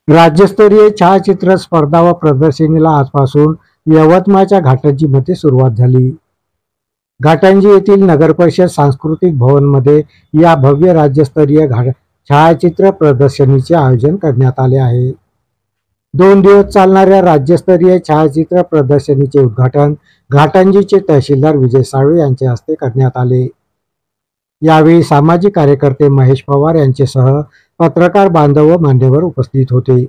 राज्यस्तरीय छायाचित्र स्पर्धा व प्रदर्शनीला आजपासून यवतमाळच्या घाटंजीमध्ये सुरुवात झाली। घाटंजी येथील नगरपरिषद सांस्कृतिक भवनमध्ये या भव्य राज्यस्तरीय छायाचित्र प्रदर्शनीचे आयोजन करण्यात आले आहे। 2 दिवस चालणाऱ्या राज्यस्तरीय छायाचित्र प्रदर्शनीचे उद्घाटन घाटंजीचे तहसीलदार विजय साळवे यांच्या हस्ते करण्यात आले। यावेळी सामाजिक कार्यकर्ते महेश पवार यांच्यासह पत्रकार बांधव व मान्यवर उपस्थित होते।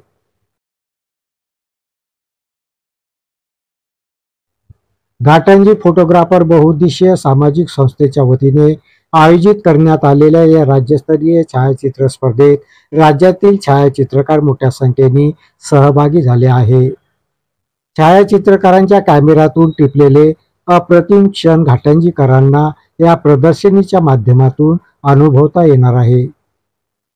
घाटंजी फोटोग्राफर बहुउद्देशीय सामाजिक संस्थेच्या वतीने आयोजित करण्यात आलेल्या या राज्यस्तरीय छायाचित्र स्पर्धेत राज्यातील छायाचित्रकार मोठ्या संख्येने सहभागी झाले आहे। छायाचित्रकारांच्या कॅमेऱ्यातून टिपलेले अप्रतिम क्षण घाटंजीकरांना या प्रदर्शनीच्या माध्यमातून अनुभवता येणार आहे।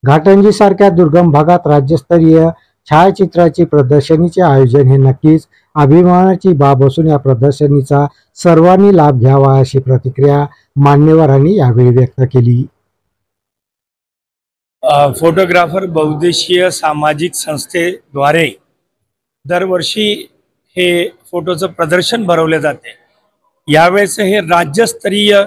घाटंजी सारख्या दुर्गम भागात राज्यस्तरीय छायाचित्राची प्रदर्शनीचे आयोजन हे नक्कीच अभिमानाची बाब असून या प्रदर्शनीचा सर्वांनी लाभ घ्यावा अशी प्रतिक्रिया मान्यवरांनी यावेळी व्यक्त केली। फोटोग्राफर बहुउद्देशीय सामाजिक संस्थेद्वारे दरवर्षी हे फोटोचं प्रदर्शन भरवले जाते। यावेळेस हे राज्यस्तरीय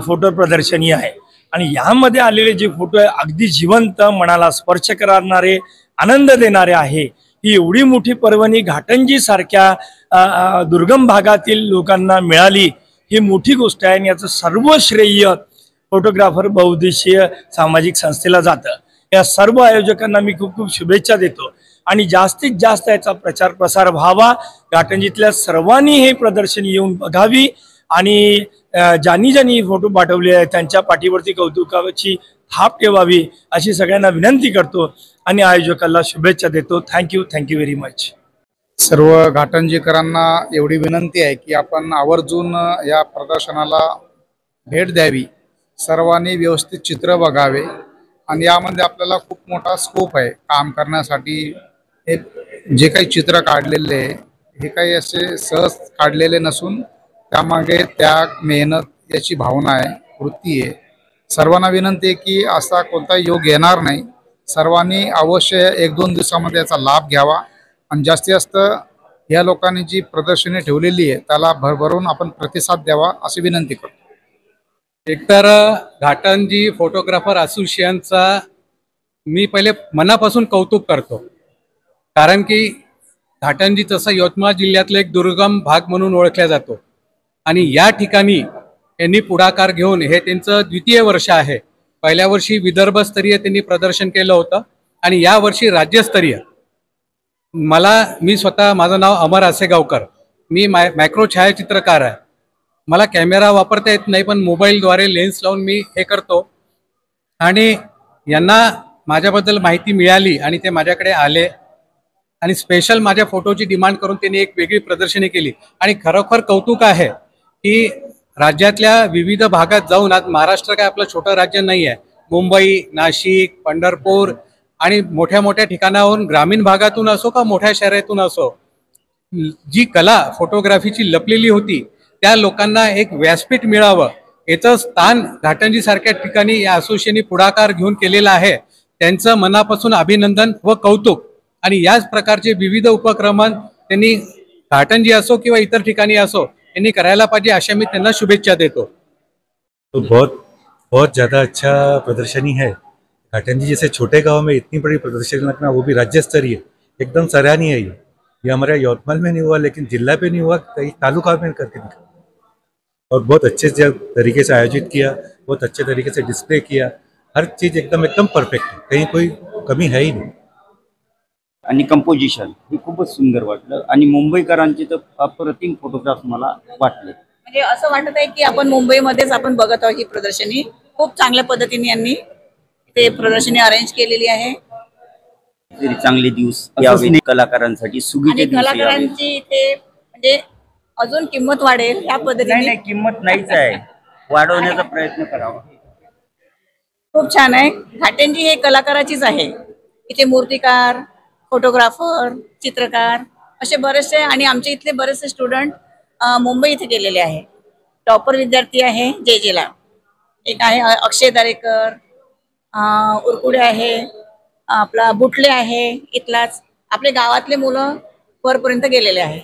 फोटो प्रदर्शनी आहे आणि यामध्ये आलेले जे फोटो आहे अगदी जिवंत, मनाला स्पर्श करणारे, आनंद देणारे आहे। ही एवढी मोठी पर्वणी घाटंजी सारख्या दुर्गम भागातील लोकांना मिळाली ही मोठी गोष्ट आहे आणि याचं सर्व श्रेय फोटोग्राफर बहुउद्देशीय सामाजिक संस्थेला जातं। या सर्व आयोजकांना मी खूप खूप शुभेच्छा देतो आणि जास्तीत जास्त याचा प्रचार प्रसार व्हावा। घाटंजीतल्या सर्वांनी हे प्रदर्शनी येऊन बघावी आणि ज्यांनी फोटो पाठवले आहेत त्यांच्या पाठीवरती कौतुकाची थाप ठेवावी अशी सगळ्यांना विनंती करतो आणि आयोजकांना शुभेच्छा देतो। Thank you very much. सर्व घाटंजीकरांना एवढी विनंती आहे की आपण आवर्जून या प्रदर्शनाला भेट द्यावी, सर्वांनी व्यवस्थित चित्र बघावे आणि यामध्ये आपल्याला खूप मोठा स्कोप आहे काम करण्यासाठी। हे जे काही चित्र काढलेले हे काही असे सहज काढलेले नसून त्यामागे त्याग, मेहनत याची भावना आहे, वृत्ती आहे। सर्वांना विनंती आहे की असा कोणता योग येणार नाही, सर्वांनी अवश्य 1-2 दिवसामध्ये याचा लाभ घ्यावा आणि जास्तीत जास्त या लोकांनी जी प्रदर्शने ठेवलेली आहे त्याला भरभरून आपण प्रतिसाद द्यावा अशी विनंती करतो। एकतर घाटंजी फोटोग्राफर असोसिएशनचा मी पहिले मनापासून कौतुक करतो, कारण की घाटंजी तसं यवतमाळ जिल्ह्यातलं एक दुर्गम भाग म्हणून ओळखला जातो आणि या ठिकाणी यांनी पुढाकार घेऊन हे त्यांचं 2य वर्ष आहे। पहिल्या वर्षी विदर्भस्तरीय त्यांनी प्रदर्शन केलं होतं आणि या वर्षी राज्यस्तरीय। मी स्वतः, माझं नाव अमर आसेगावकर, मी मॅक्रो छायाचित्रकार आहे। मला कॅमेरा वापरता येत नाही पण मोबाईलद्वारे लेन्स लावून मी हे करतो आणि यांना माझ्याबद्दल माहिती मिळाली आणि ते माझ्याकडे आले आणि स्पेशल माझ्या फोटोची डिमांड करून त्यांनी एक वेगळी प्रदर्शनी केली आणि खरोखर कौतुक आहे की राज्यातल्या विविध भागात जाऊन, आज महाराष्ट्र काय आपलं छोटं राज्य नाही आहे, मुंबई, नाशिक, पंढरपूर आणि मोठ्या मोठ्या ठिकाणाहून, ग्रामीण भागातून असो का मोठ्या शहरातून असो, जी कला फोटोग्राफीची लपलेली होती त्या लोकांना एक व्यासपीठ मिळावं याचं स्थान घाटंजी सारख्या ठिकाणी या असोसिएशनने पुढाकार घेऊन केलेला आहे। त्यांचं मनापासून अभिनंदन व कौतुक आणि याच प्रकारचे विविध उपक्रम त्यांनी घाटंजी असो किंवा इतर ठिकाणी असो यांनी करायला पाहिजे अशा मी त्यांना शुभेच्छा देतो। तो बहुत ज़्यादा अच्छा प्रदर्शनी है। घाटंजी जैसे छोटे गांव में इतनी बड़ी प्रदर्शनी लगना, वो भी राज्य स्तरीय, एकदम सराहनीय है। ये हमारे यवतमाल में नहीं हुआ, लेकिन जिला पे नहीं हुआ, कई तालुका में करके दिखा और बहुत अच्छे तरीके से आयोजित किया, बहुत अच्छे तरीके से डिस्प्ले किया। हर चीज़ एकदम परफेक्ट है, कहीं कोई कमी है ही नहीं। आणि कंपोजिशन हे खूपच सुंदर वाटलं आणि मुंबईकरांचे तर अप्रतिम फोटोग्राफ मला वाटले। म्हणजे असं वाटत आहे की आपण मुंबईमध्येच आपण बघत आहोत ही प्रदर्शनी। खूप चांगल्या पद्धतीने यांनी ते प्रदर्शनी अरेंज केलेली आहे। तरी चांगले दिवस यावे कलाकारांसाठी, सुगीचे दिवस यावे, कलाकारांची इथे म्हणजे अजून किंमत वाढेल या पद्धतीने। नाही, किंमत नाहीच आहे, वाढवण्याचा प्रयत्न करावा। खूप छान आहे। घाटंजी हे कलाकाराचीच आहे। इथे मूर्तिकार, फोटोग्राफर, चित्रकार असे बरेचसे आणि आमचे इथले बरेचसे स्टुडंट मुंबई इथे गेलेले आहे। टॉपर विद्यार्थी आहे जेजेला, एक आहे अक्षय दरेकर, उरकुडे आहे, आपला बुटले आहे, इथलाच आपले गावातले मुलं वरपर्यंत गेलेले आहे.